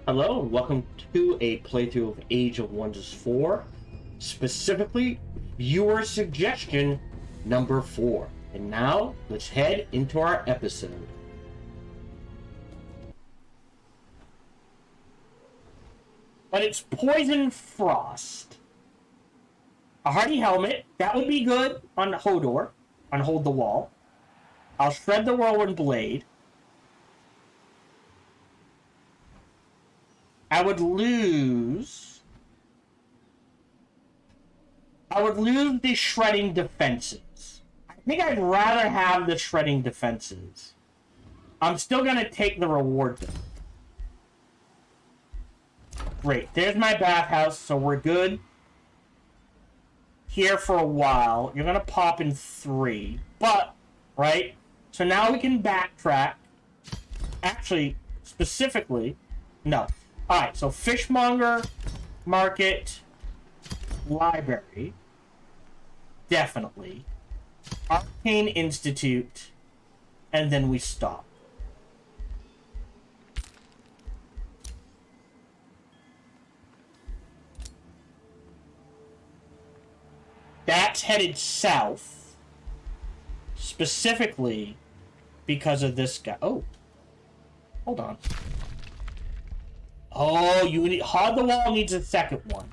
Hello, and welcome to a playthrough of Age of Wonders 4, specifically Viewer Suggestion number 4. And now, let's head into our episode. But it's Poison Frost. A hardy helmet, that would be good on Hodor, on Hold the Wall. I'll shred the Whirlwind Blade. I would lose the shredding defenses. I think I'd rather have the shredding defenses. I'm still going to take the reward though. Great. There's my bathhouse, so we're good here for a while. You're going to pop in 3. But, right? So now we can backtrack. Actually, specifically, no. Alright, so Fishmonger, Market, Library, definitely. Arcane Institute, and then we stop. That's headed south, specifically because of this guy. Oh, hold on. Oh, Hog the Wall needs a second one.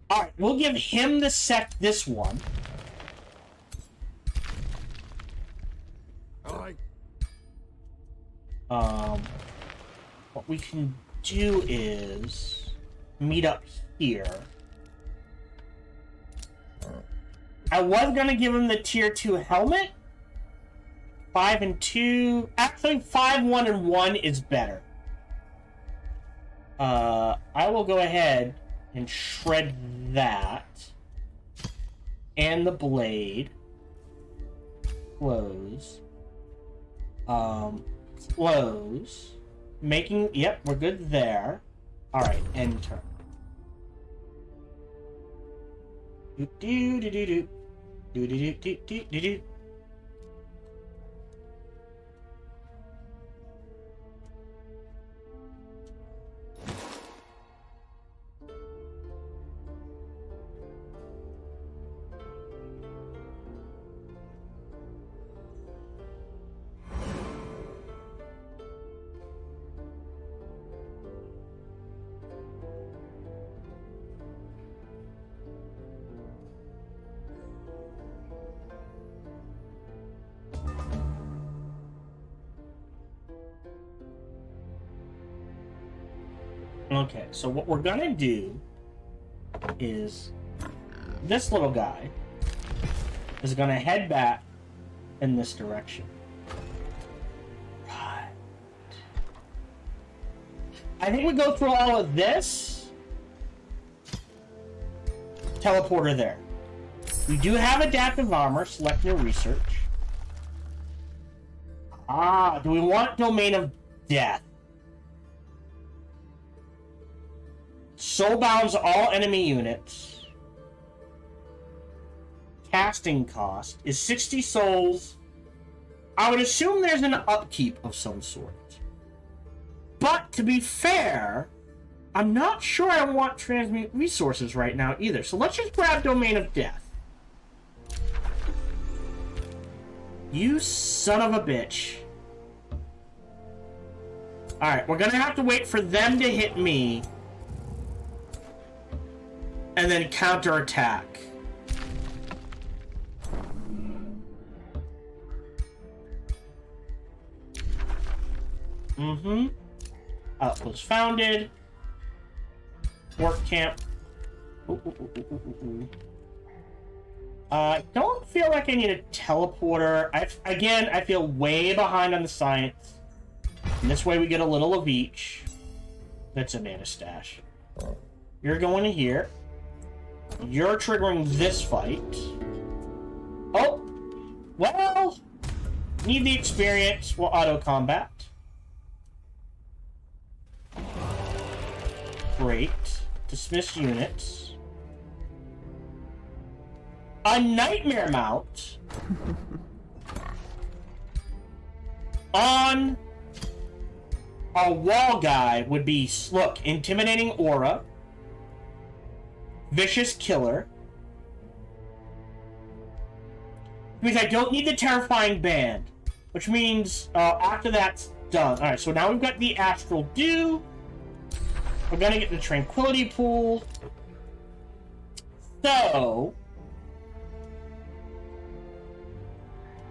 Alright, we'll give him this one. Alright. What we can do is meet up here. I was gonna give him the tier 2 helmet. 5 and 2. Actually, 5, 1, and 1 is better. I will go ahead and shred that. And the blade. Close. Close. Making, yep, we're good there. Alright, end turn. Do-do-do-do-do. Do-do-do-do-do-do. Okay, so what we're gonna do is this little guy is gonna head back in this direction. Right. I think we go through all of this. Teleporter there. We do have adaptive armor. Select new research. Ah, do we want Domain of Death? Soulbounds all enemy units. Casting cost is 60 souls. I would assume there's an upkeep of some sort. But to be fair, I'm not sure I want transmute resources right now either. So let's just grab Domain of Death. You son of a bitch. Alright, we're gonna have to wait for them to hit me. And then counterattack. Outpost founded. Work camp. Don't feel like I need a teleporter. Again, I feel way behind on the science. And this way we get a little of each. That's a mana stash. You're going to here. You're triggering this fight. Oh! Well! Need the experience. We'll auto-combat. Great. Dismiss units. A Nightmare Mount. on Our wall guy would be, look, intimidating aura, vicious killer. Because I don't need the terrifying band, which means after that's done. All right, so now we've got the astral dew. We're gonna get the tranquility pool. So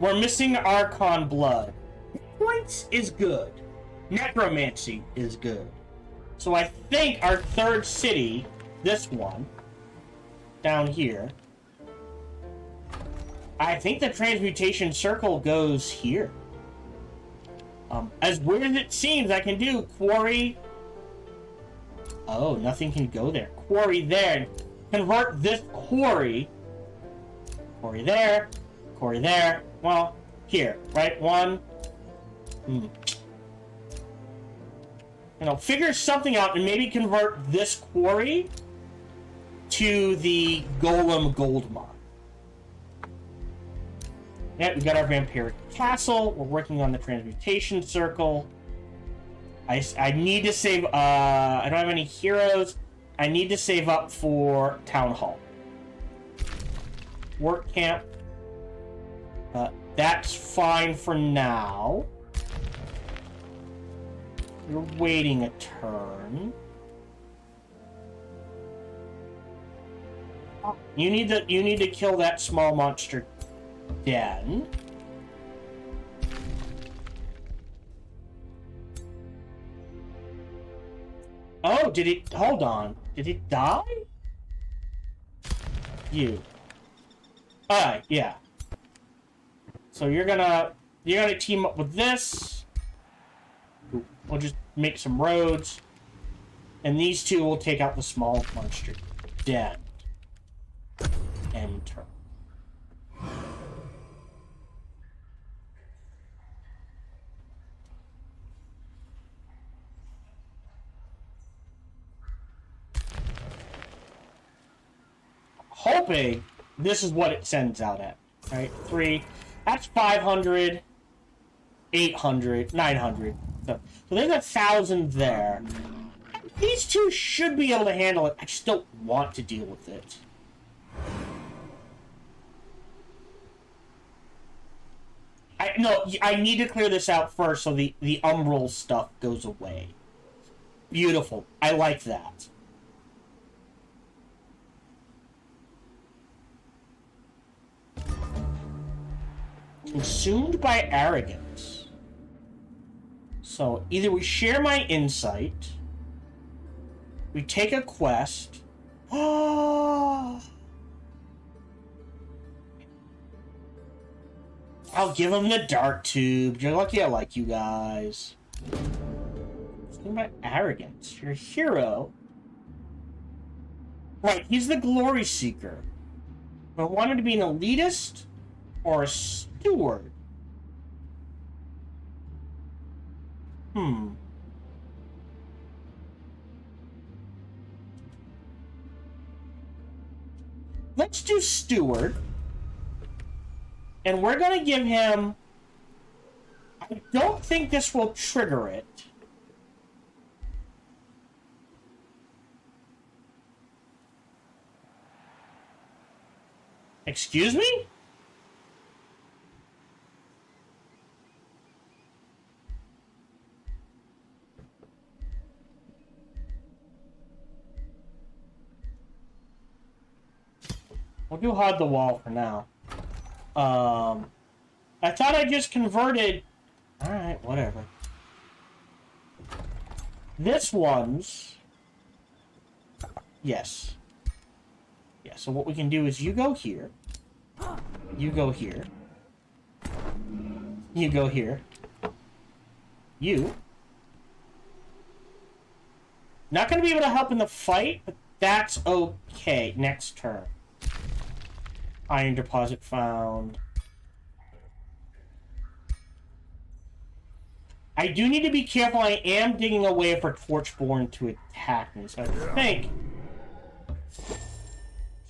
we're missing Archon blood. Points is good. Necromancy is good. So I think our third city, this one, down here, I think the transmutation circle goes here. As weird as it seems, I can do quarry. Oh, nothing can go there. Quarry there. Convert this quarry. Quarry there. Quarry there. Well, here, right? One. You know, figure something out and maybe convert this quarry to the Golem Gold Mine. Yeah, we got our Vampiric Castle. We're working on the Transmutation Circle. I need to save, I don't have any heroes. I need to save up for Town Hall. Work Camp. That's fine for now. You're waiting a turn. You need to kill that small monster den. Oh, did it? Hold on. Did it die? You. Alright, yeah. So you're gonna team up with this. We'll just make some roads. And these two will take out the small monster den. End turn. Hoping this is what it sends out at. Right? 3. That's 500, 800, 900. So there's 1,000 there. These two should be able to handle it. I just don't want to deal with it. I need to clear this out first so the umbral stuff goes away. Beautiful. I like that. Consumed by arrogance. So either we share my insight, we take a quest. Oh, I'll give him the dark tube. You're lucky I like you guys. Something about arrogance. You're a hero. Right, he's the glory seeker. I wanted to be an elitist or a steward. Let's do steward. And we're gonna give him... I don't think this will trigger it. Excuse me? We'll do hide the wall for now. I thought I just converted... Alright, whatever. This one's... Yes. Yeah, so what we can do is you go here. You go here. You go here. You. Not going to be able to help in the fight, but that's okay. Next turn. Iron deposit found. I do need to be careful. I am digging away for Torchborn to attack me, so I think... I'm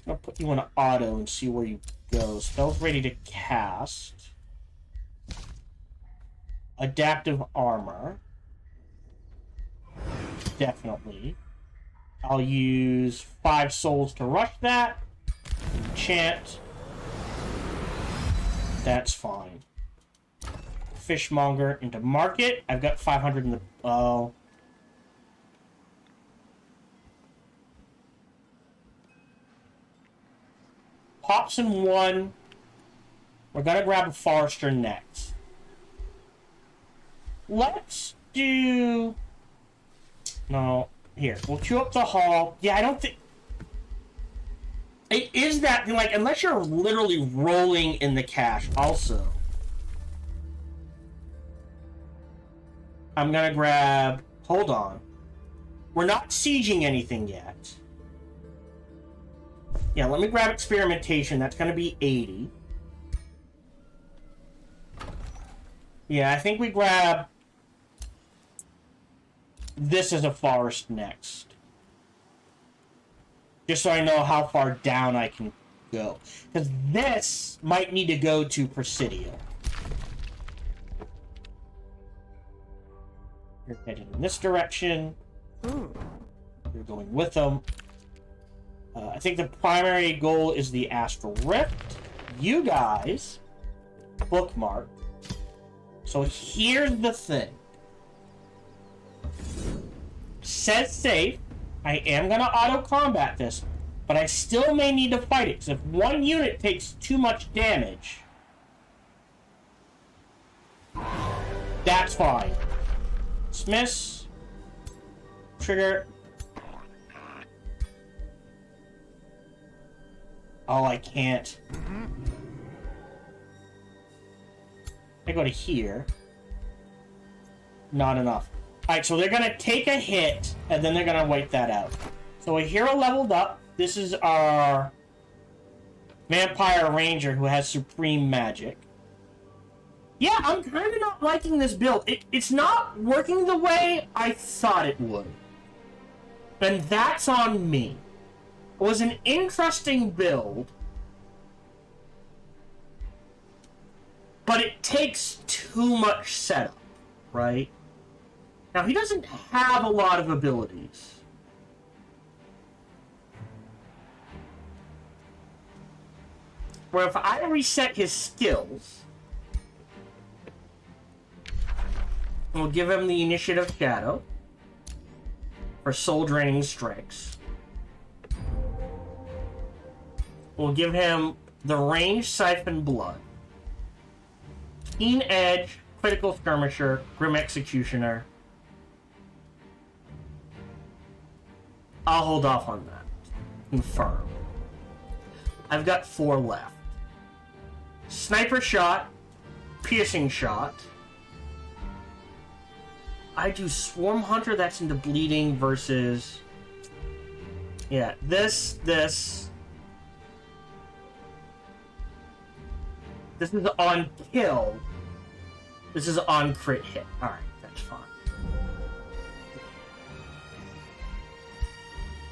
going to put you in auto and see where you go. Spell's ready to cast. Adaptive armor. definitely. I'll use 5 souls to rush that. Enchant. That's fine. Fishmonger into market. I've got 500 in the... Oh. Pops in 1. We're gonna grab a forester next. Let's do... No. Here. We'll queue up the hall. Yeah, I don't think... It is that, like, unless you're literally rolling in the cash also. I'm gonna grab... Hold on. We're not sieging anything yet. Yeah, let me grab experimentation. That's gonna be 80. Yeah, I think we grab... This as a forest next. Just so I know how far down I can go. Because this might need to go to Presidio. You're heading in this direction. You're going with them. I think the primary goal is the Astral Rift. You guys bookmark. So here's the thing. Says safe. I am going to auto-combat this, but I still may need to fight it, because if one unit takes too much damage, that's fine. Dismiss. Trigger. Oh, I can't. I go to here. Not enough. Alright, so they're gonna take a hit, and then they're gonna wipe that out. So a hero leveled up. This is our Vampire Ranger who has Supreme Magic. Yeah, I'm kind of not liking this build. It's not working the way I thought it would. And that's on me. It was an interesting build, but it takes too much setup, right? Now, he doesn't have a lot of abilities. Where if I reset his skills, we'll give him the Initiative Shadow for soul draining strikes. We'll give him the range Siphon Blood, Keen Edge, Critical Skirmisher, Grim Executioner. I'll hold off on that. Confirm. I've got 4 left. Sniper Shot, Piercing Shot. I do Swarm Hunter, that's into bleeding versus... Yeah, this. This is on kill. This is on crit hit. Alright, that's fine.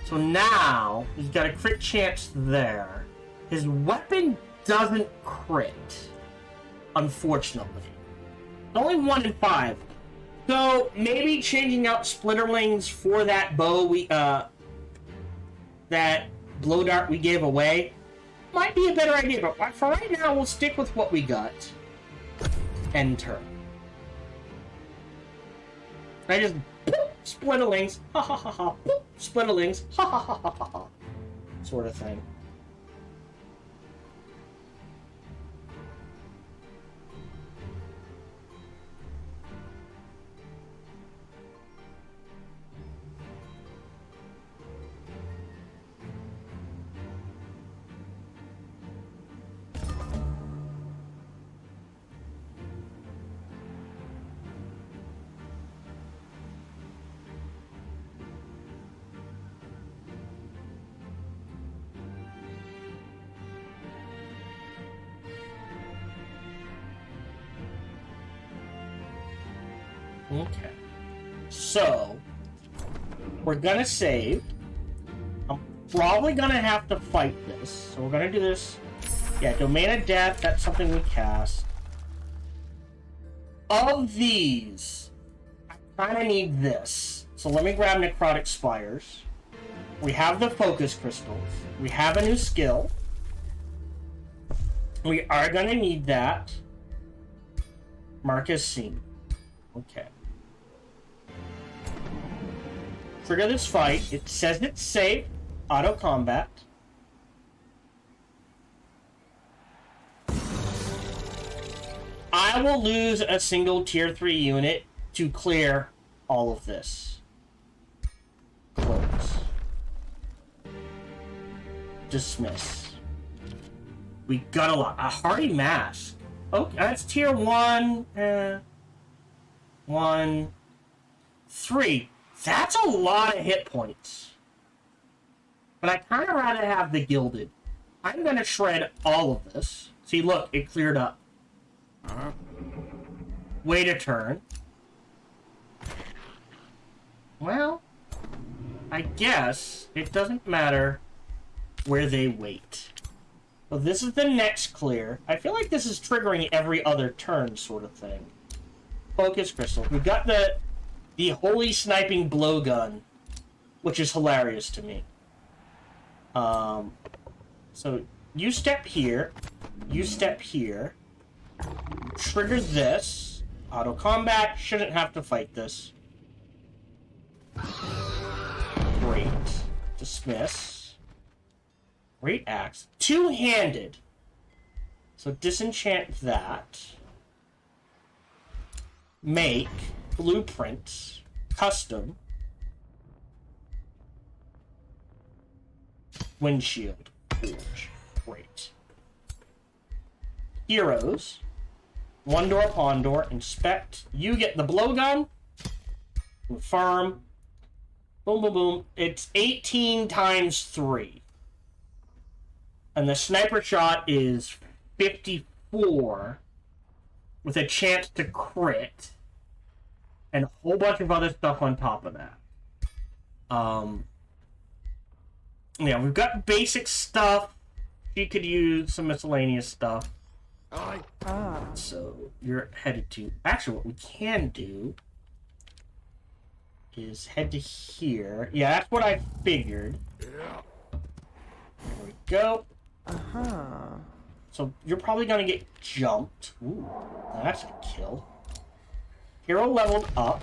So now, he's got a crit chance there. His weapon doesn't crit, unfortunately. It's only 1 in 5. So, maybe changing out Splitterlings for that bow that blow dart we gave away might be a better idea, but for right now, we'll stick with what we got. End turn. I just... Boop, Splitterlings, ha ha ha ha, boop, Splitterlings, ha ha ha ha ha ha, sort of thing. Okay. So, we're gonna save. I'm probably gonna have to fight this. So we're gonna do this. Yeah, Domain of Death, that's something we cast. Of these, I kinda need this. So let me grab Necrotic Spires. We have the Focus Crystals. We have a new skill. We are going to need that. Mark as seen. Okay. Trigger this fight. It says it's safe. Auto combat. I will lose a single tier 3 unit to clear all of this. Close. Dismiss. We got a Hardy Mask. Okay, that's tier 1. 1. 3. That's a lot of hit points. But I kind of rather have the Gilded. I'm going to shred all of this. See, look, it cleared up. Wait a turn. Well, I guess it doesn't matter where they wait. So this is the next clear. I feel like this is triggering every other turn sort of thing. Focus Crystal. We've got the Holy Sniping Blowgun, which is hilarious to me. So you step here. You step here. Trigger this. Auto combat. Shouldn't have to fight this. Great. Dismiss. Great axe. Two-handed. So disenchant that. Make. Blueprints. Custom. Windshield. Forge. Great. Heroes. OneDoorPondDoor. Inspect. You get the blowgun. Confirm. Boom, boom, boom. It's 18 times 3. And the sniper shot is 54 with a chance to crit. And a whole bunch of other stuff on top of that. Yeah, we've got basic stuff. She could use some miscellaneous stuff. So you're headed to... Actually, what we can do is head to here. Yeah, that's what I figured. There we go. So you're probably going to get jumped. Ooh, that's a kill. Hero leveled up.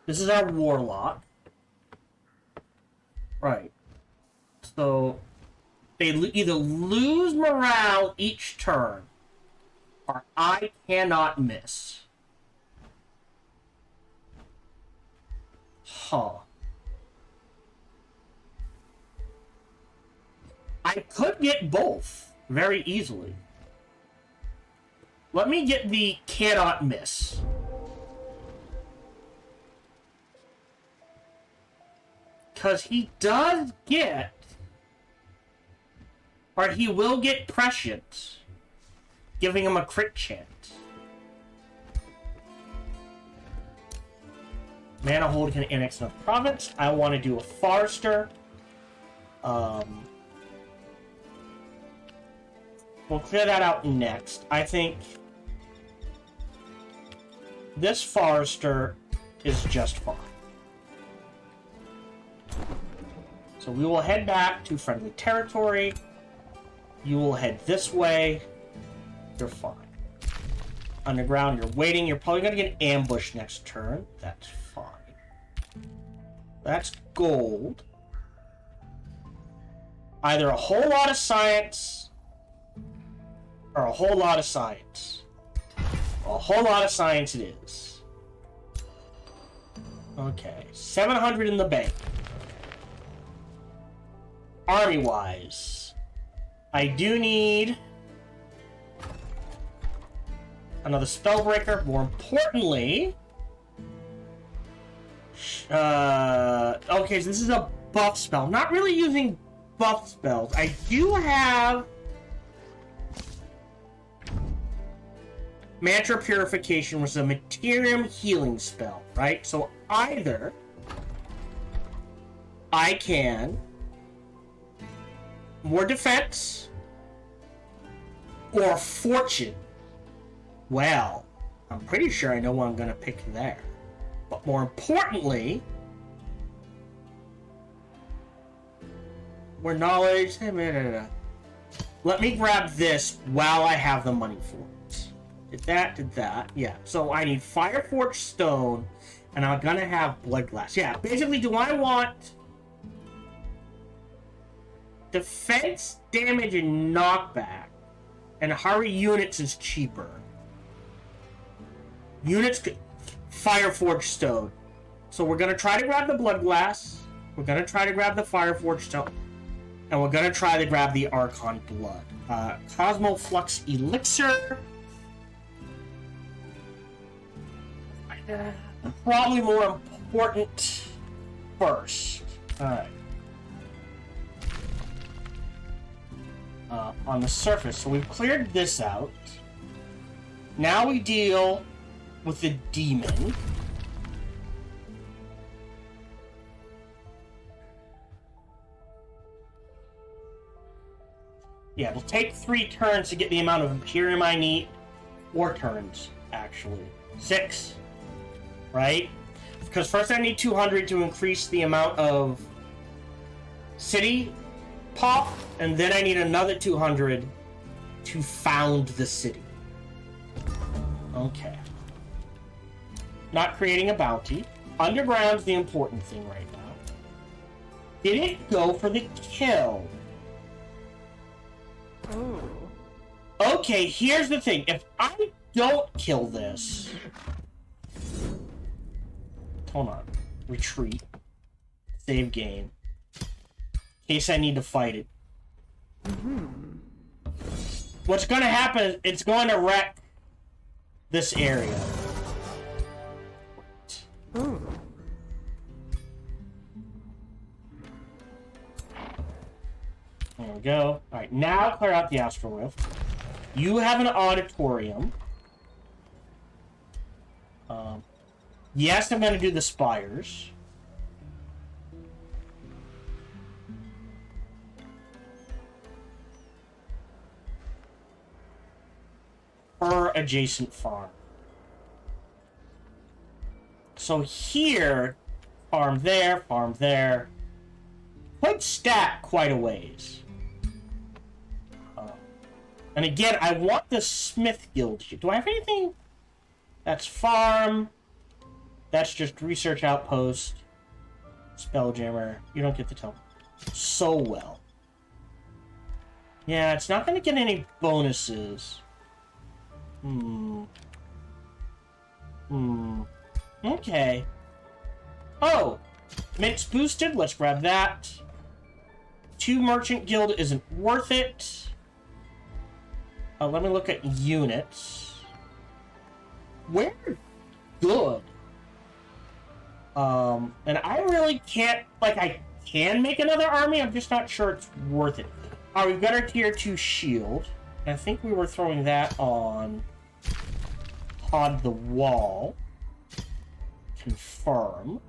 This is our Warlock. Right. So they either lose morale each turn, or I cannot miss. Huh. I could get both very easily. Let me get the cannot miss. Because he does get... Or he will get prescient, giving him a crit chance. Mana Hold can annex enough province. I want to do a Forester. We'll clear that out next. I think this Forester is just fine. So we will head back to friendly territory. You will head this way. You're fine. Underground, you're waiting. You're probably going to get ambushed next turn. That's fine. That's gold. Either a whole lot of science or a whole lot of science. A whole lot of science it is. Okay. 700 in the bank. Army-wise, I do need another Spellbreaker. More importantly, okay, so this is a buff spell. Not really using buff spells. I do have Mantra Purification, which is a Materium healing spell, right? So either I can more defense or fortune. Well, I'm pretty sure I know what I'm gonna pick there. But more importantly, more knowledge. Let me grab this while I have the money for it. Did that. Yeah. So I need Fireforged Stone, and I'm gonna have Blood Glass. Yeah. Basically, do I want defense, damage, and knockback? And hurry units is cheaper. Units, Fireforged Stone. So we're gonna try to grab the Blood Glass. We're gonna try to grab the Fireforged Stone. And we're gonna try to grab the Archon Blood. Cosmoflux Elixir. Probably more important first. Alright. On the surface. So we've cleared this out. Now we deal with the demon. Yeah, it'll take 3 turns to get the amount of Imperium I need. 4 turns, actually. 6. Right? Because first I need 200 to increase the amount of city pop, and then I need another 200 to found the city. Okay. Not creating a bounty. Underground's the important thing right now. Did it go for the kill? Ooh. Okay, here's the thing. If I don't kill this... Hold on. Retreat. Save game. In case I need to fight it. What's going to happen is it's going to wreck this area. Ooh. There we go. Alright, now clear out the Astral Rift. You have an auditorium. Yes, I'm going to do the spires. Per adjacent farm. So here, farm there, farm there. Could stack quite a ways. And again, I want the Smith Guild. Do I have anything? That's farm. That's just research outpost. Spelljammer. You don't get to tell so well. Yeah, it's not going to get any bonuses. Okay. Oh! Mint's boosted. Let's grab that. 2 Merchant Guild isn't worth it. Let me look at units. We're good. And I really can't... Like, I can make another army. I'm just not sure it's worth it. We've got our tier 2 shield. I think we were throwing that on Pod the Wall. Confirm.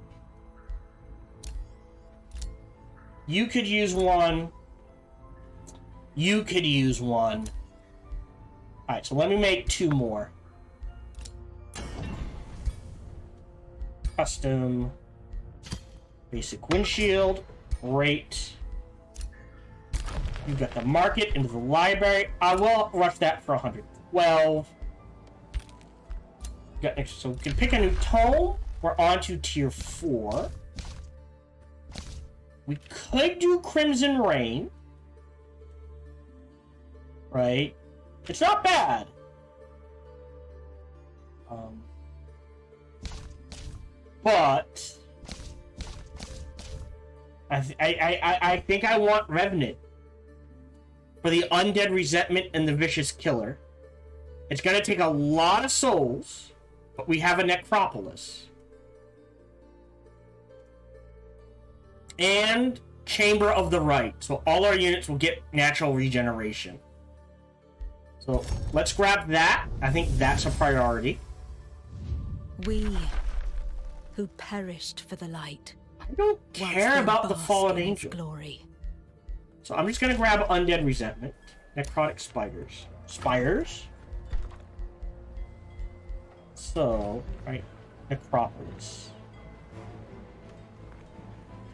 You could use one. You could use one. Alright, so let me make 2 more. Custom. Basic windshield. Great. You've got the market into the library. I will rush that for 112. Got next, so we can pick a new tome. We're on to tier 4. We could do Crimson Rain. Right? It's not bad. But I think I want Revenant for the Undead Resentment and the Vicious Killer. It's gonna take a lot of souls, but we have a Necropolis. And Chamber of the Right, so all our units will get natural regeneration. So let's grab that. I think that's a priority. We who perished for the light. I don't care about the fallen angel. Glory. So I'm just gonna grab Undead Resentment, Necrotic Spiders. Spires. So, right. necropolis.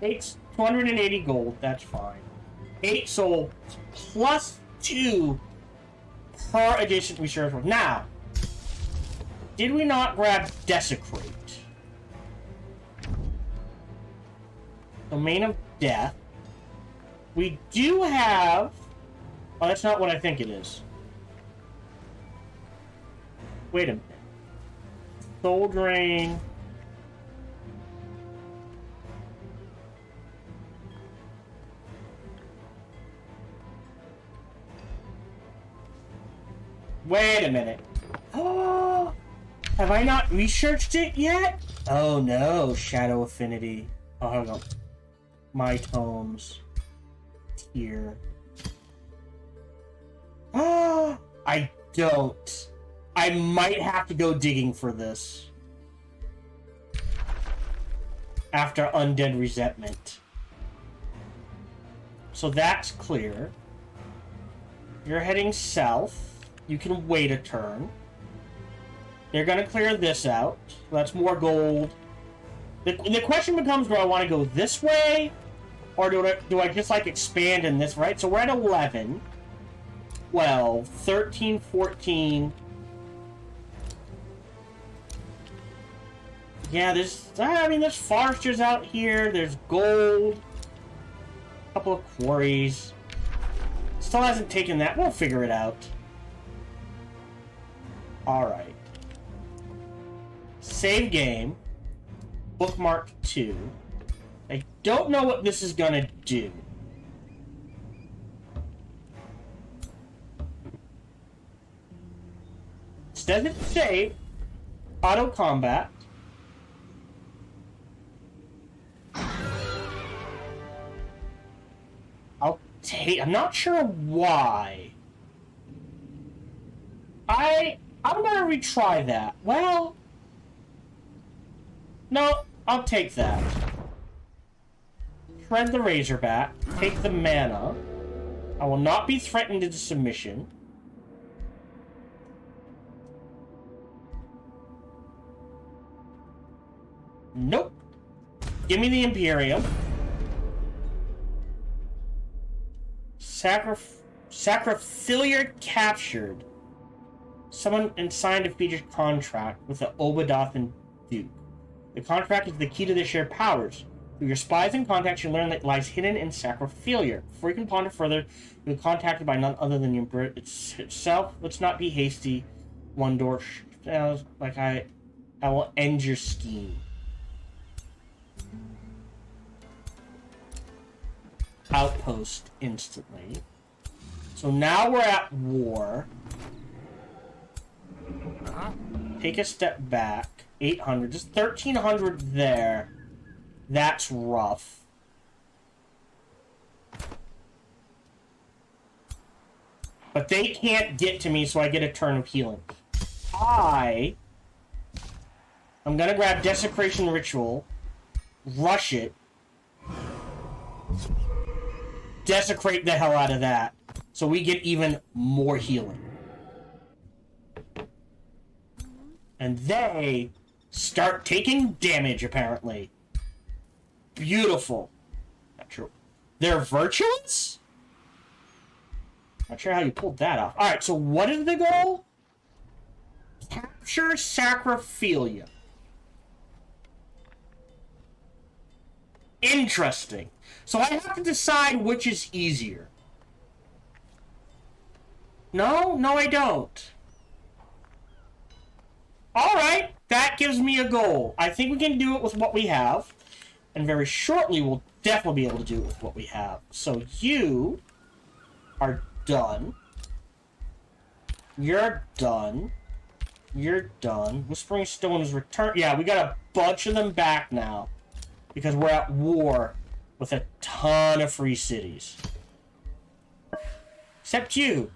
Takes 280 gold, that's fine. 8 soul plus 2 per adjacent research. Now, did we not grab Desecrate? Domain of Death. We do have... Oh, that's not what I think it is. Wait a minute. Soul Drain. Wait a minute. Oh, have I not researched it yet? Oh no, Shadow Affinity. Oh, hold on. My tomes. Here. Oh, I don't. I might have to go digging for this. After Undead Resentment. So that's clear. You're heading south. You can wait a turn. They're going to clear this out. That's more gold. The question becomes, do I want to go this way? Or do I just, like, expand in this, right? So we're at 11. 12. 13, 14. Yeah, there's foresters out here. There's gold. A couple of quarries. Still hasn't taken that. We'll figure it out. Alright. Save game. Bookmark 2. I don't know what this is gonna do. It doesn't save. Auto combat. I'm not sure why. I'm gonna retry that. Well, no, I'll take that. Shred the Razorback. Take the mana. I will not be threatened into submission. Nope. Give me the Imperium. Sacrificial captured. Someone and signed a featured contract with the Obadothan Duke. The contract is the key to their shared powers. Through your spies and contacts, you learn that lies hidden in Sacrificial. Before you can ponder further, you'll be contacted by none other than the Emperor itself. Let's not be hasty. OneDoor. Like I will end your scheme. Outpost instantly. So now we're at war. Take a step back. 800. Just 1,300 there. That's rough. But they can't get to me, so I get a turn of healing. I'm gonna grab Desecration Ritual. Rush it. Desecrate the hell out of that. So we get even more healing. And they start taking damage, apparently. Beautiful. Not true. They're virtuous? Not sure how you pulled that off. Alright, so what is the goal? Capture Sacrificial. Interesting. So I have to decide which is easier. No, I don't. Alright, that gives me a goal. I think we can do it with what we have. And very shortly, we'll definitely be able to do it with what we have. So you are done. You're done. You're done. Whispering Stone is returned. Yeah, we got a bunch of them back now. Because we're at war with a ton of free cities. Except you.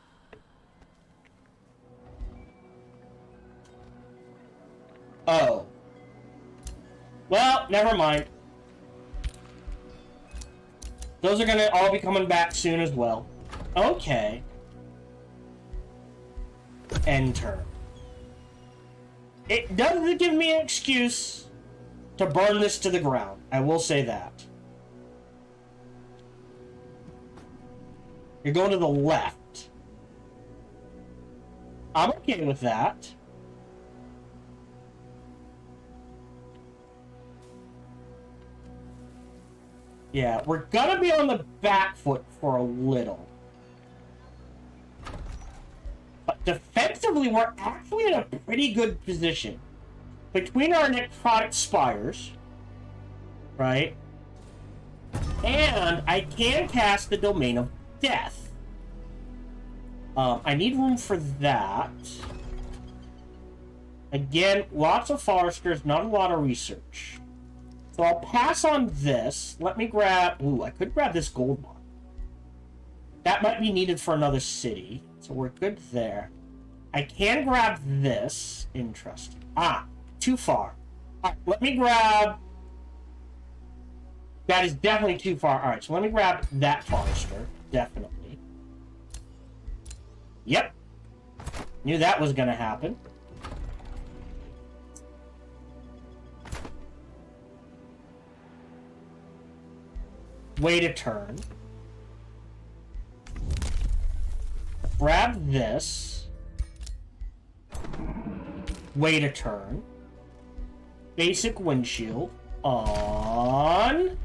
Oh. Well, never mind. Those are gonna all be coming back soon as well. Okay. End turn. It doesn't give me an excuse to burn this to the ground. I will say that. You're going to the left. I'm okay with that. Yeah, we're gonna be on the back foot for a little. But defensively, we're actually in a pretty good position. Between our necrotic spires, right? And I can cast the Domain of Death. I need room for that. Again, lots of foresters, not a lot of research. So I'll pass on this. Let me grab... Ooh, I could grab this gold one. That might be needed for another city. So we're good there. I can grab this. Interesting. Ah, too far. All right, let me grab... That is definitely too far. All right, so let me grab that forester. Definitely. Yep. Knew that was going to happen. Wait a turn. Grab this. Wait a turn. Basic windshield. On.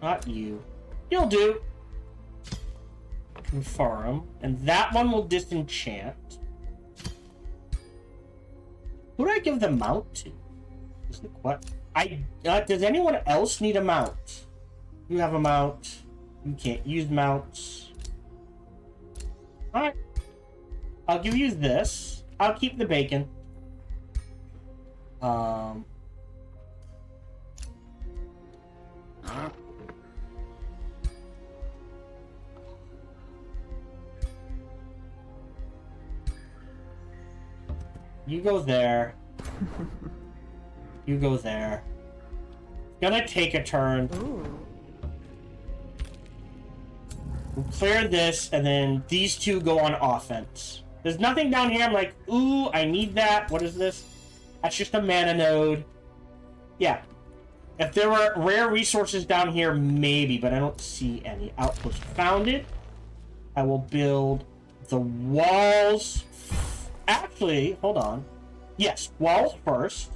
Not you. You'll do. Confirm. And that one will disenchant. Who do I give the mount to? Is the what? Does anyone else need a mount? You have a mount. You can't use mounts. Alright. I'll give you this. I'll keep the bacon. You go there. You go there. Gonna take a turn. We'll clear this, and then these two go on offense. There's nothing down here I'm like, ooh, I need that. What is this? That's just a mana node. Yeah. If there were rare resources down here, maybe, but I don't see any. Outpost founded. I will build the walls. Actually, hold on. Yes, walls first.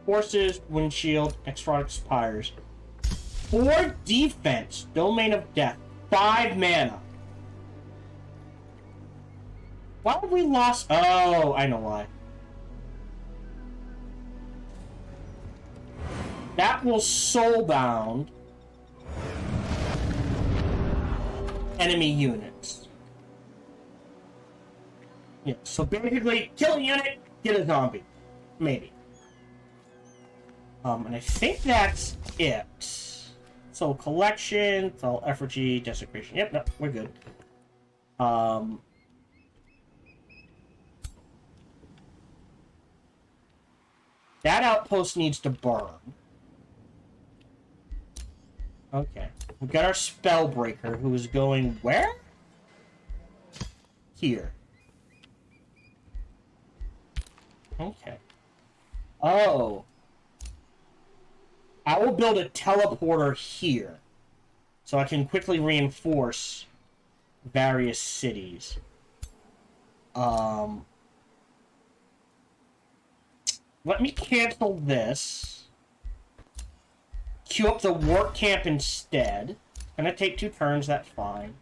Forces, windshield, exotic spires. 4 defense, Domain of Death, 5 mana. Why have we lost? Oh, I know why. That will soulbound enemy units. Yeah, so basically, kill a unit, get a zombie. Maybe. And I think that's it. So, collection, all effigy, desecration. Yep, no, we're good. That outpost needs to burn. Okay. We've got our Spellbreaker, who is going where? Here. Okay. Oh. I will build a teleporter here, so I can quickly reinforce various cities. Let me cancel this. Queue up the work camp instead. Gonna take 2 turns, that's fine.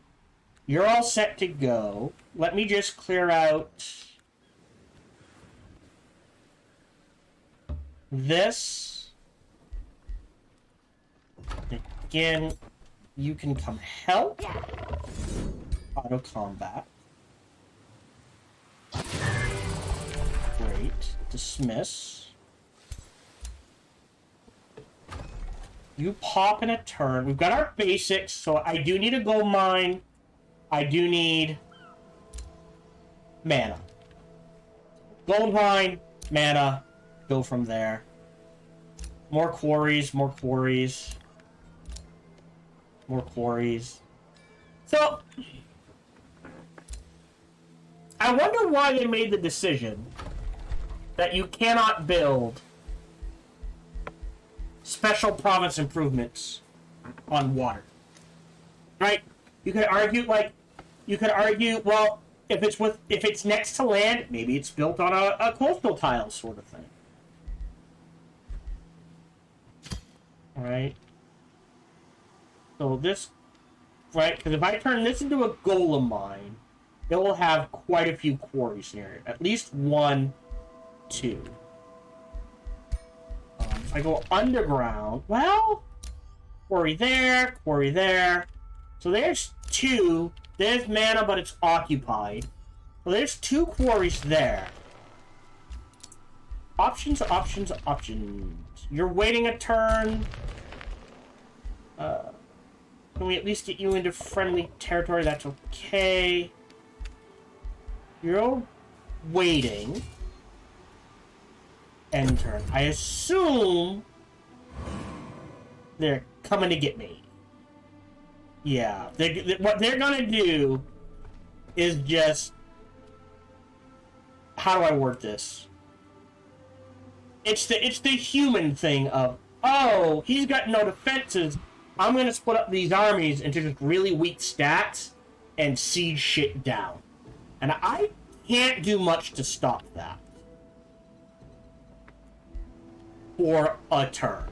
You're all set to go. Let me just clear out this. Again, you can come help. Auto combat. Great. Dismiss. You pop in a turn. We've got our basics, so I do need a gold mine. I do need mana. Gold mine, mana, go from there. More quarries, more quarries. More quarries. So, I wonder why they made the decision that you cannot build special province improvements on water. Right? You could argue, well, if it's next to land, maybe it's built on a coastal tile sort of thing. Alright. So this, right, because if I turn this into a golem mine, it will have quite a few quarries near it. At least 1, 2. If I go underground, well, quarry there, quarry there. So there's 2. There's mana, but it's occupied. So there's 2 quarries there. Options, options, options. You're waiting a turn. Can we at least get you into friendly territory? That's okay. You're waiting. End turn. I assume they're coming to get me. Yeah. What they're gonna do is just... How do I word this? It's the human thing of, oh, he's got no defenses. I'm gonna split up these armies into just really weak stats and siege shit down. And I can't do much to stop that. For a turn.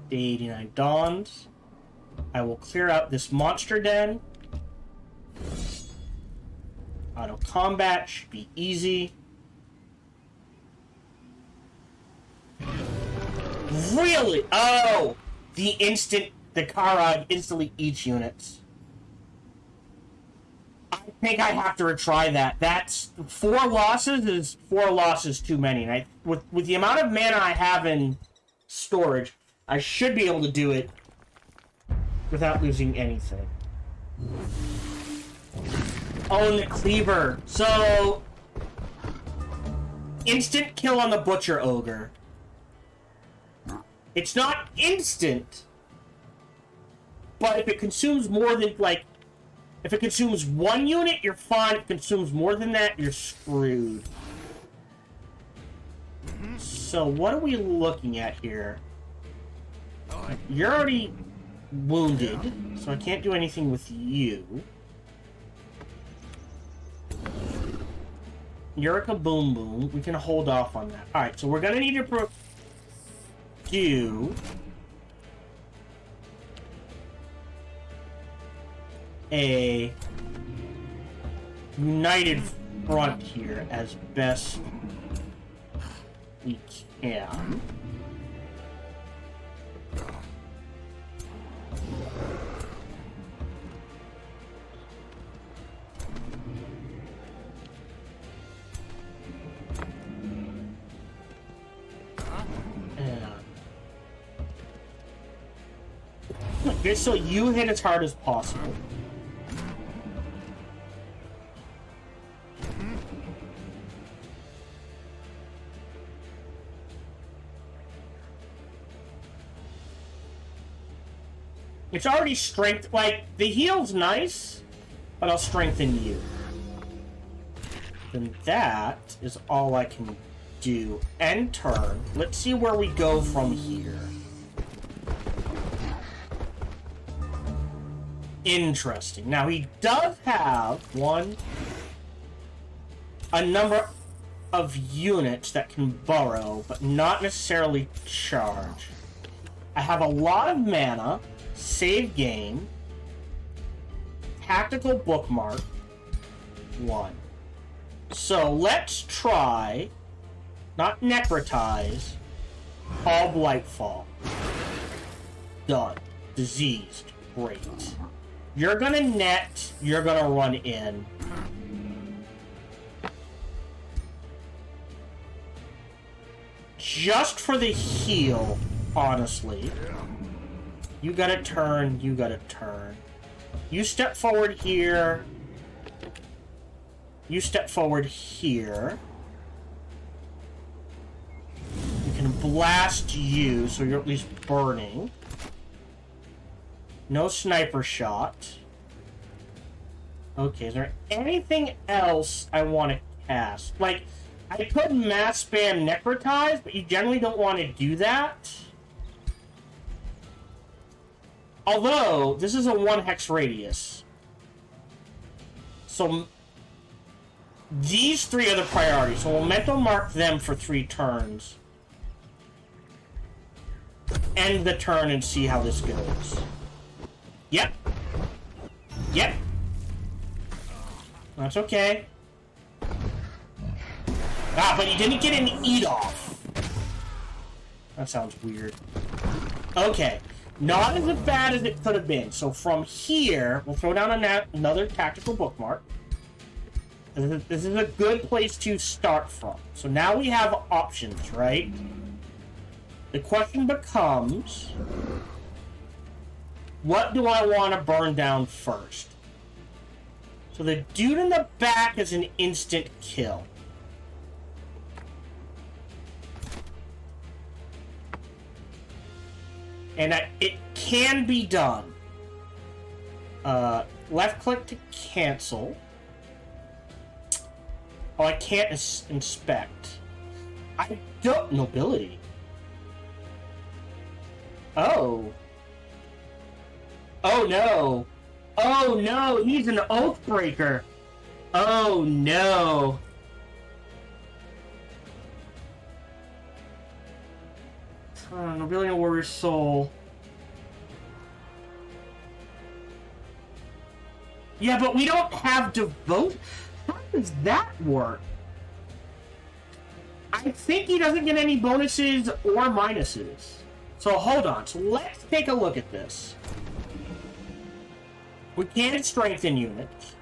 Day 89 dawns. I will clear out this monster den. Auto combat should be easy. Really? Oh! The Karag instantly eats units. I think I have to retry that. That's 4 losses is 4 losses too many. And with the amount of mana I have in storage, I should be able to do it without losing anything. Oh, and the cleaver. So, instant kill on the butcher ogre. It's not instant, but if it consumes more than, like, if it consumes 1 unit, you're fine. If it consumes more than that, you're screwed. So, what are we looking at here? You're already wounded, so I can't do anything with you. You're a kaboom boom. We can hold off on that. Alright, so we're gonna need to do a united front here as best we can. Just so you hit as hard as possible. It's already strength, like, the heal's nice, but I'll strengthen you. Then that is all I can do. End turn. Let's see where we go from here. Interesting. Now, he does have a number of units that can burrow, but not necessarily charge. I have a lot of mana, save game, tactical bookmark, 1. So let's try, not necrotize, all Blightfall. Done. Diseased. Great. You're gonna net, you're gonna run in. just for the heal, honestly. You gotta turn, you gotta turn. You step forward here. You step forward here. You can blast you, so you're at least burning. No sniper shot. Okay, is there anything else I want to cast? Like, I could mass spam Necrotize, but you generally don't want to do that. Although, this is a 1 hex radius. So, these 3 are the priorities. So we'll mental mark them for 3 turns. End the turn and see how this goes. Yep. Yep. That's okay. Ah, but he didn't get an eat off. That sounds weird. Okay. Not as bad as it could have been. So from here, we'll throw down another tactical bookmark. This is a good place to start from. So now we have options, right? The question becomes, what do I want to burn down first? So the dude in the back is an instant kill. And it can be done. Left click to cancel. Oh, I can't inspect. I don't... Nobility. Oh. Oh no. Oh no, he's an Oathbreaker. Oh no. Nobility and Warrior Soul. Yeah, but we don't have Devote. How does that work? I think he doesn't get any bonuses or minuses. So hold on. So let's take a look at this. We can strengthen units.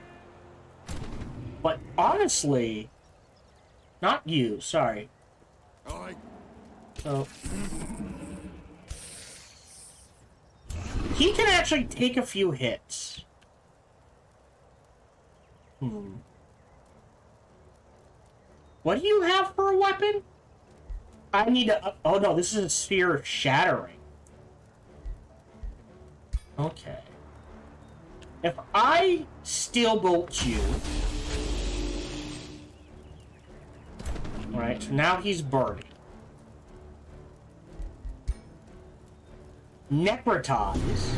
But honestly... Not you, sorry. So... He can actually take a few hits. What do you have for a weapon? I need to... Oh no, this is a Sphere of Shattering. Okay. If I Steel Bolt you... Alright, so now he's burning. Necrotize.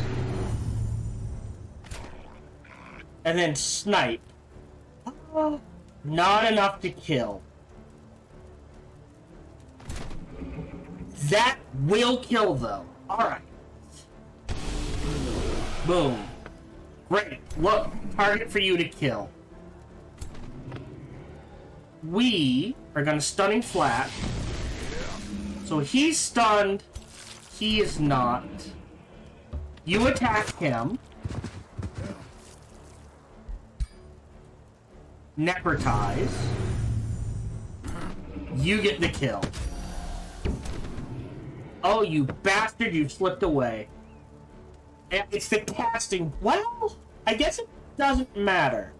And then Snipe. Not enough to kill. That will kill, though. Alright. Boom. Great. Look. Target for you to kill. We are going to Stunning Flat. So he's stunned. He is not. You attack him. Necrotize. You get the kill. Oh, you bastard, you slipped away. It's the casting. Well, I guess it doesn't matter.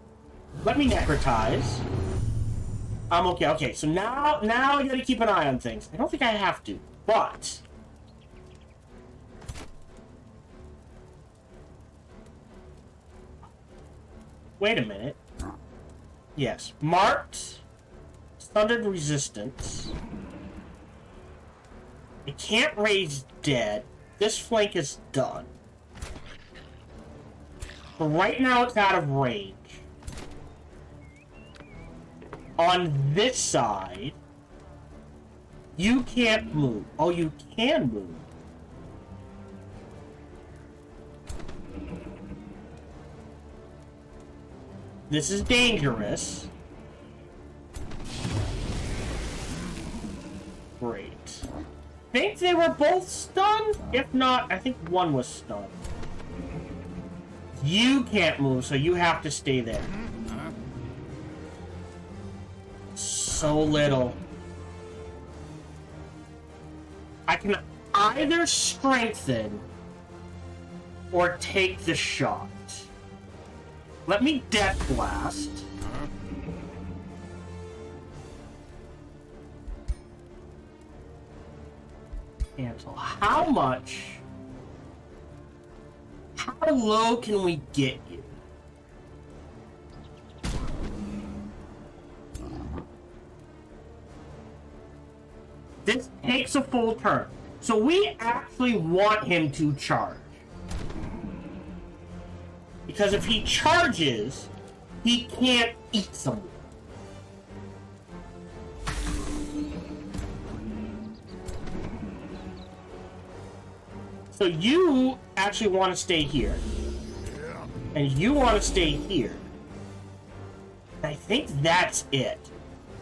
Let me Necrotize. I'm okay. Okay, so now I gotta keep an eye on things. I don't think I have to, but... Wait a minute. Yes. Marked. Thundered Resistance. It can't raise dead. This flank is done. But right now it's out of range. On this side, you can't move. Oh, you can move. This is dangerous. Great. I think they were both stunned? If not, I think one was stunned. You can't move, so you have to stay there. So little. I can either strengthen or take the shot. Let me Death Blast. Cancel. How much? How low can we get you? This takes a full turn. So we actually want him to charge. Because if he charges, he can't eat someone. So you actually want to stay here. And you want to stay here. I think that's it.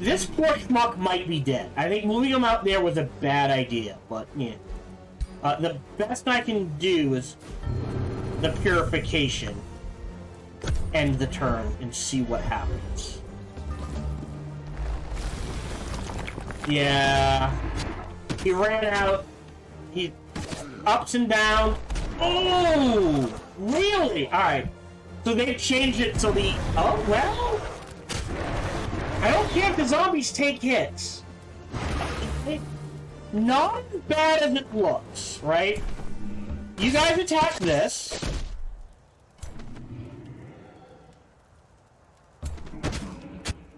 This poor schmuck might be dead. I think moving him out there was a bad idea, but yeah. The best I can do is the purification. End the turn and see what happens. Yeah. He ran out. He ups and downs. Oh! Really? Alright. So they changed it so the... Oh, well... I don't care if the zombies take hits. Not as bad as it looks, right? You guys attack this.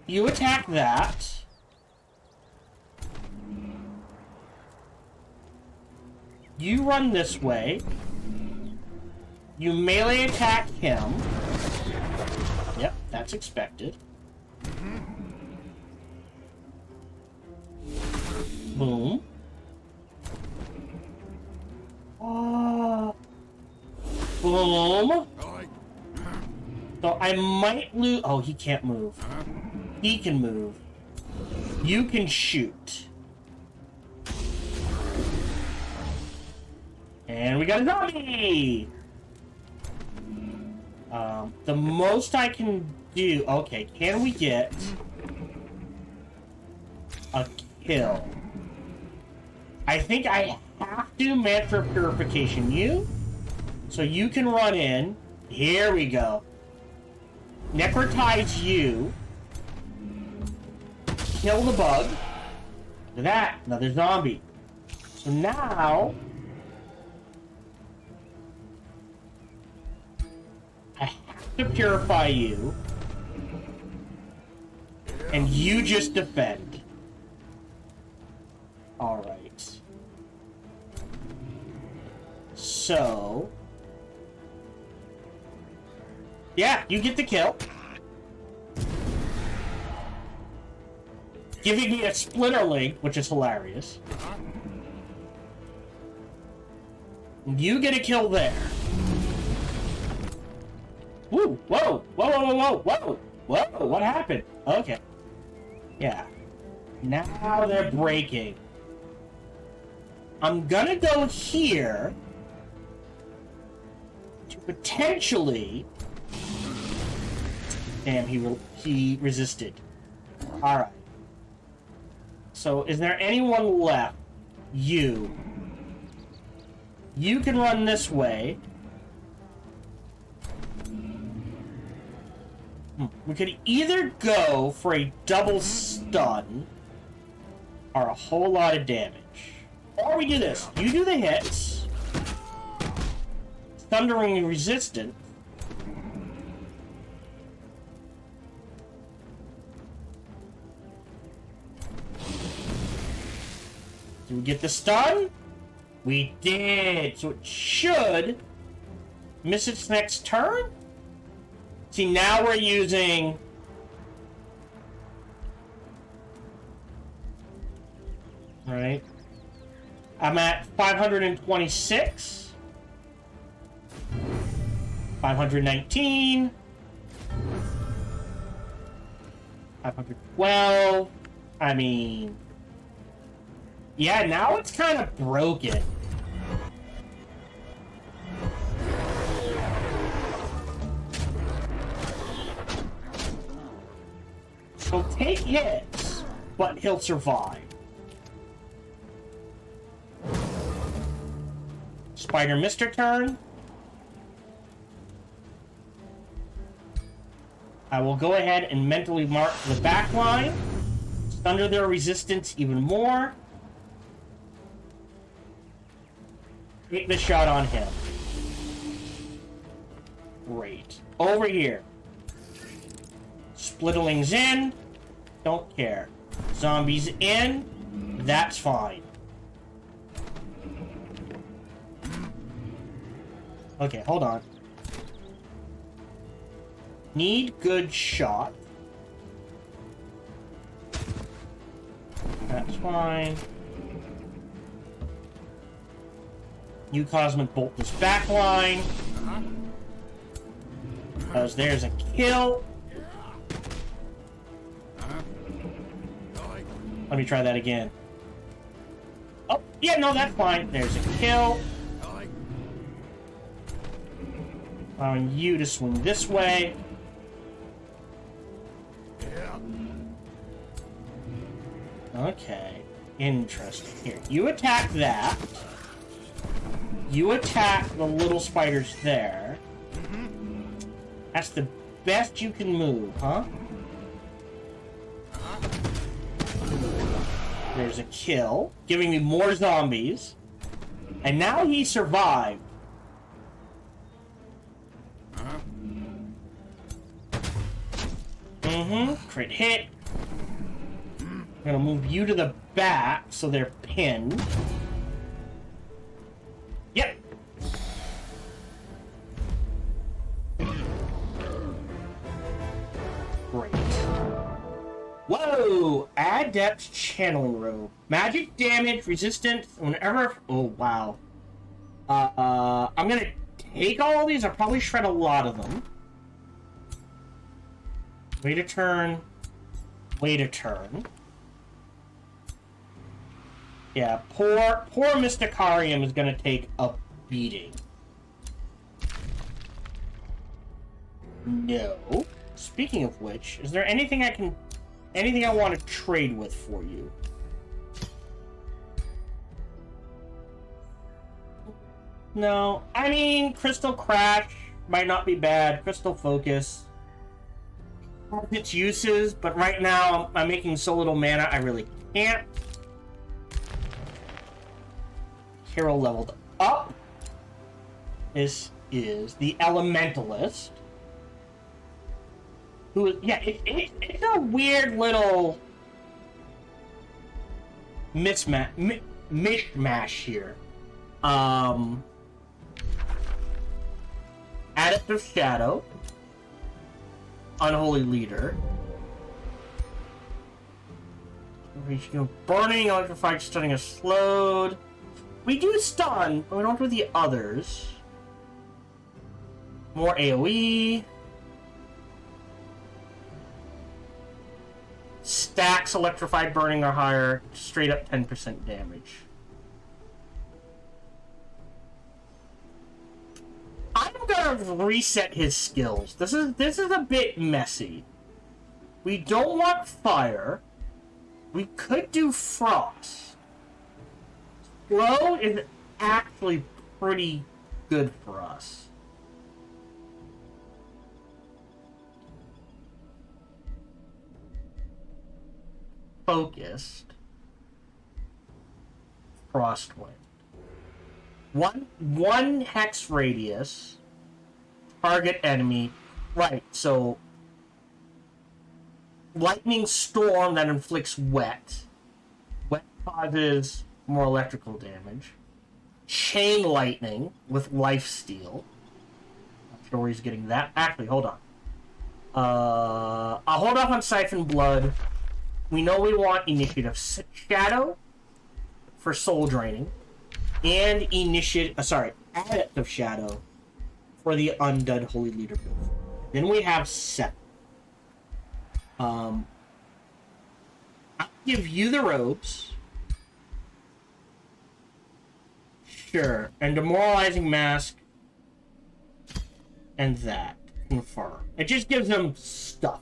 You attack that. You run this way. You melee attack him. Yep, that's expected. Boom. Boom. So I might lose... Oh, he can't move. He can move. You can shoot. And we got a zombie! The most I can do... Okay, can we get a kill? I think I have to mantra purification you. So you can run in. Here we go. Necrotize you. Kill the bug. Look at that. Another zombie. So now... I have to purify you. And you just defend. Alright. So... Yeah, you get the kill. Giving me a splinterling, which is hilarious. You get a kill there. Woo! Whoa! Whoa! Whoa! Whoa! Whoa! Whoa! What happened? Okay. Yeah. Now they're breaking. I'm gonna go here to potentially... Damn, he resisted. Alright. So, is there anyone left? You. You can run this way. We could either go for a double stun or a whole lot of damage. Or we do this. You do the hits. Thundering resistant. Did we get the stun? We did. So it should miss its next turn? See, now we're using... Alright. I'm at 526. 519. 512. I mean... Yeah, now it's kind of broken. He'll take hits, but he'll survive. Spider missed her turn. I will go ahead and mentally mark the back line. Thunder their resistance even more. Take the shot on him. Great. Over here. Splitterlings in. Don't care. Zombies in. That's fine. Okay, hold on. Need good shot. That's fine. You Cosmic Bolt this back line. Because there's a kill. Let me try that again. Oh, yeah, no, that's fine. There's a kill. Allowing you to swing this way. Okay. Interesting. Here, you attack that. You attack the little spiders there. That's the best you can move, huh? There's a kill, giving me more zombies. And now he survived. Crit hit. I'm gonna move you to the back so they're pinned. Yep. Great. Whoa! Adept Channeling Robe. Magic damage, resistance, whenever... Oh, wow. I'm gonna take all of these. I'll probably shred a lot of them. Wait a turn. Wait a turn. Yeah, poor Mysticarium is gonna take a beating. No. Speaking of which, is there anything I want to trade with for you? No. I mean, Crystal Crash might not be bad. Crystal Focus. Its uses, but right now I'm making so little mana I really can't. Hero leveled up. This is the Elementalist. Who? Yeah, it's a weird little mishmash here. Adept of Shadow. Unholy Leader. Burning, Electrified, Stunning, or Slowed. We do stun, but we don't do the others. More AoE. Stacks Electrified, Burning, or higher. Straight up 10% damage. I'm gonna reset his skills. This is a bit messy. We don't want fire. We could do frost. Slow is actually pretty good for us. Focused. Frostwind. One hex radius. Target enemy. Right, so lightning storm that inflicts wet. Wet causes more electrical damage. Chain lightning with lifesteal. Not sure where he's getting that. Actually, hold on. I'll hold off on Siphon Blood. We know we want Initiative Shadow for soul draining. And Adept of Shadow for the Undead Holy Leader build. Then we have 7. I'll give you the robes. Sure. And Demoralizing Mask. And that. Confirm. It just gives them stuff.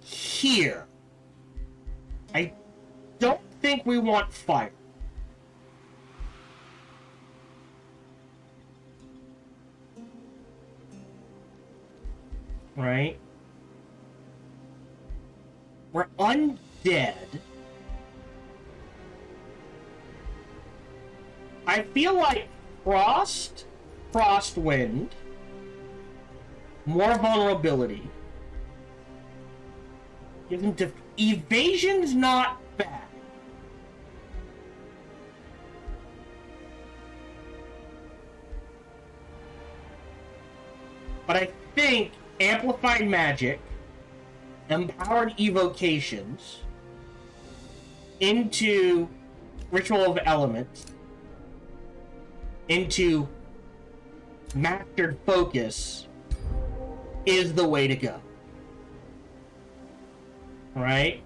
Here. I don't think we want fire. right? We're undead. I feel like Frostwind, more vulnerability. Gives him evasion's not bad. But I think amplified magic, empowered evocations into Ritual of Elements, into mastered focus is the way to go. Right?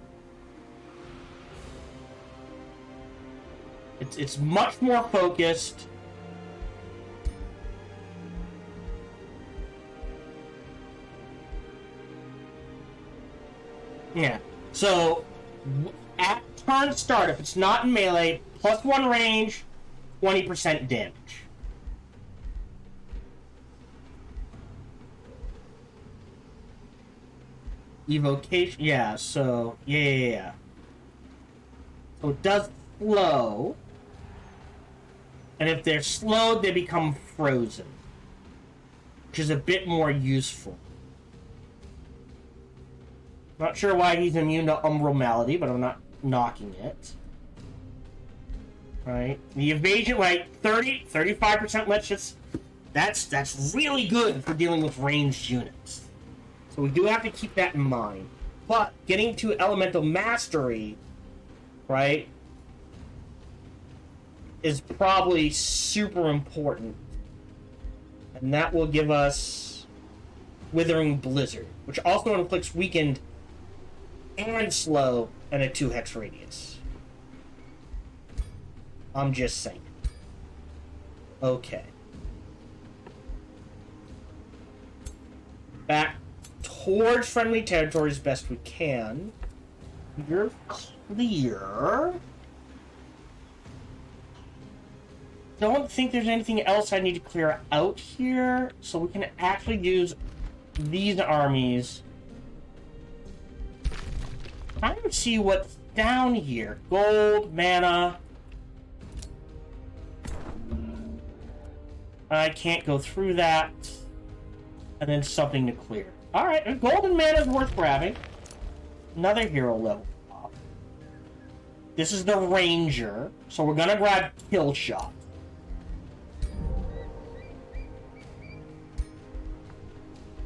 It's much more focused. Yeah. So at turn start, if it's not in melee, +1 range, 20% damage. Evocation, yeah, so, yeah. So it does slow. And if they're slowed, they become frozen. Which is a bit more useful. Not sure why he's immune to Umbral Malady, but I'm not knocking it. Right? The evasion, like, 35% let's just... That's really good for dealing with ranged units. So we do have to keep that in mind. But getting to Elemental Mastery, right, is probably super important. And that will give us Withering Blizzard, which also inflicts weakened and slow and a 2-hex radius. I'm just saying. Okay. Back towards friendly territory as best we can. You're clear. Don't think there's anything else I need to clear out here, so we can actually use these armies. I don't see what's down here. Gold, mana. I can't go through that. And then something to clear. Alright, golden mana is worth grabbing. Another hero level up. This is the Ranger, so we're gonna grab Kill Shot.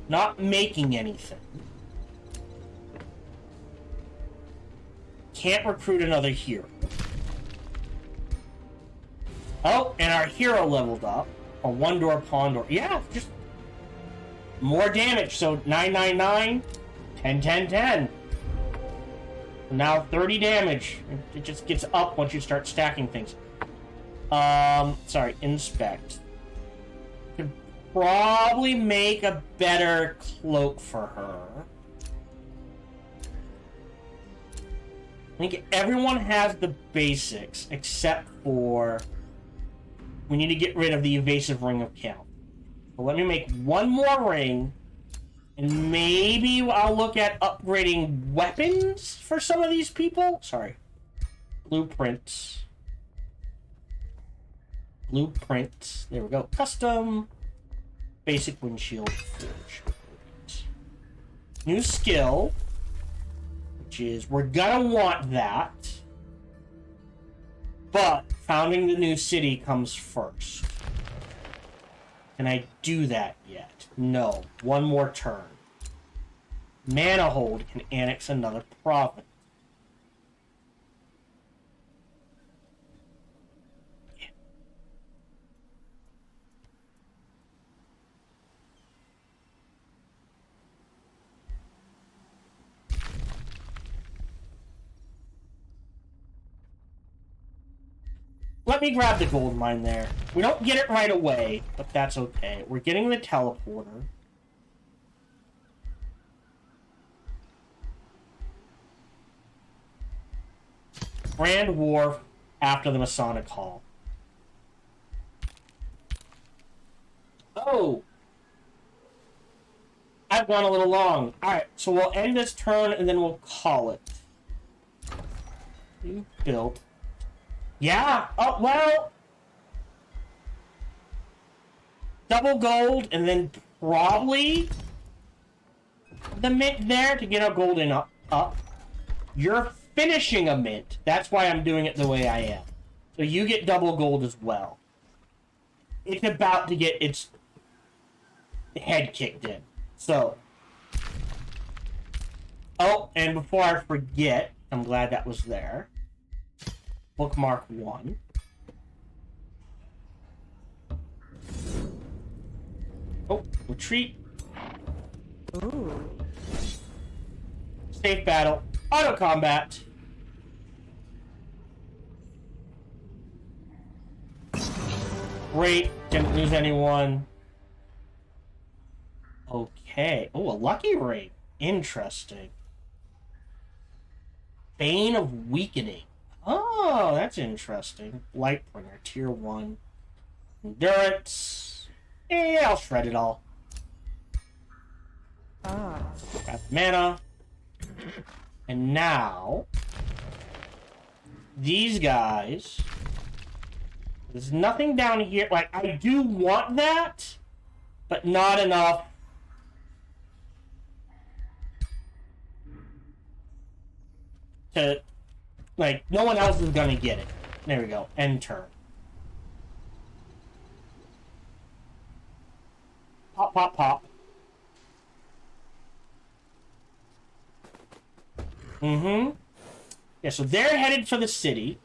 Not making anything. Can't recruit another hero. Oh, and our hero leveled up. A OneDoorPondDoor. Yeah, just more damage. So 999, 10, 10, 10. Now 30 damage. It just gets up once you start stacking things. Sorry, inspect. Could probably make a better cloak for her. I think everyone has the basics, except for we need to get rid of the evasive ring of count. So let me make one more ring, and maybe I'll look at upgrading weapons for some of these people. Sorry. Blueprints. Blueprints. There we go. Custom. Basic windshield forge. New skill. Which is, we're gonna want that. But founding the new city comes first. Can I do that yet? No. One more turn. Manahold can annex another province. Yeah. Let me grab the gold mine there. We don't get it right away, but that's okay. We're getting the teleporter. Grand Wharf after the Masonic Hall. Oh! have gone a little long. Alright, so we'll end this turn and then we'll call it. You built. Yeah, oh, well. Double gold and then probably the mint there to get our gold in up. You're finishing a mint. That's why I'm doing it the way I am. So you get double gold as well. It's about to get its head kicked in. So. Oh, and before I forget, I'm glad that was there. Bookmark 1. Oh, retreat. Ooh. Safe battle. Auto combat. Great. Didn't lose anyone. Okay. Oh, a lucky ring. Interesting. Bane of Weakening. Oh, that's interesting. Lightbringer, tier 1. Endurance. Yeah, I'll shred it all. Got mana. And now, these guys. There's nothing down here. Like, I do want that, but not enough. To, like, no one else is gonna get it. There we go. End turn. Pop, pop, pop. Mm-hmm. Yeah, so they're headed for the city.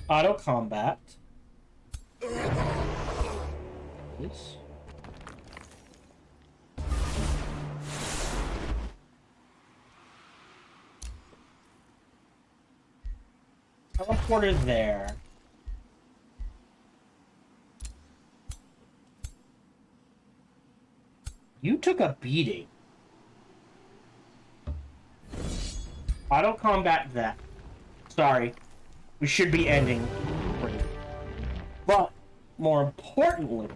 Auto combat. This. Teleporter there. You took a beating. Auto combat that. Sorry. We should be ending. But, more importantly...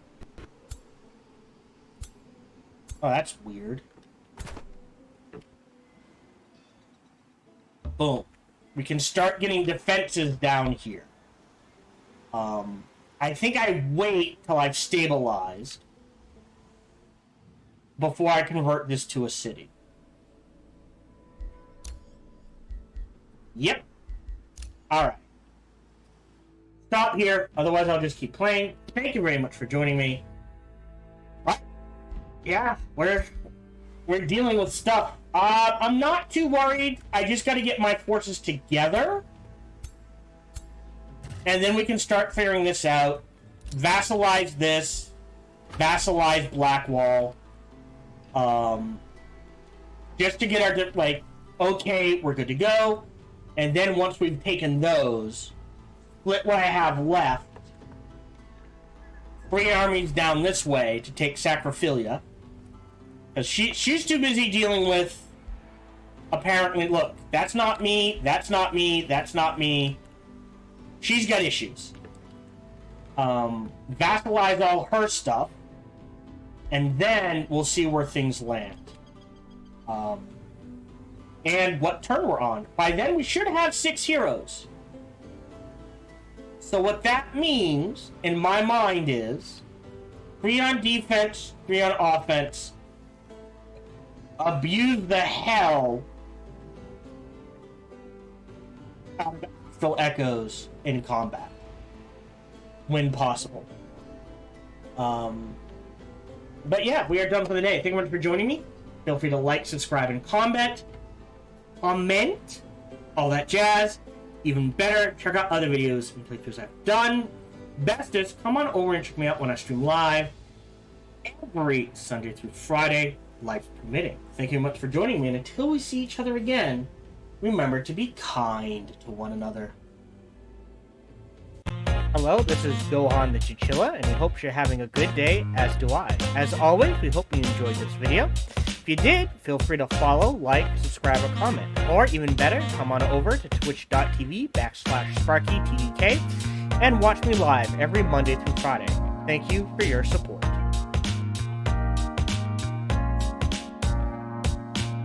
Oh, that's weird. Boom. We can start getting defenses down here. I think I wait till I've stabilized before I convert this to a city. Yep. Alright. Stop here, otherwise I'll just keep playing. Thank you very much for joining me. What? Yeah, we're dealing with stuff. I'm not too worried. I just got to get my forces together. And then we can start figuring this out. Vassalize this. Vassalize Blackwall. Just to get our, like, okay, we're good to go. And then once we've taken those, split what I have left. 3 armies down this way to take Sacrophilia. Because she's too busy dealing with, apparently, look, that's not me, that's not me, that's not me. She's got issues. Vassalize all her stuff, and then we'll see where things land. And what turn we're on. By then, we should have 6 heroes. So what that means, in my mind, is 3 on defense, 3 on offense. Abuse the hell out of astral echoes in combat when possible. But yeah, we are done for the day. Thank you very much for joining me. Feel free to like, subscribe, and comment, all that jazz. Even better, check out other videos and playthroughs I've done. Bestest, come on over and check me out when I stream live every Sunday through Friday, life permitting. Thank you very much for joining me, and until we see each other again, remember to be kind to one another. Hello, this is Gohan the Chinchilla, and we hope you're having a good day, as do I. As always, we hope you enjoyed this video. If you did, feel free to follow, like, subscribe, or comment. Or even better, come on over to twitch.tv/SparkyTDK and watch me live every Monday through Friday. Thank you for your support.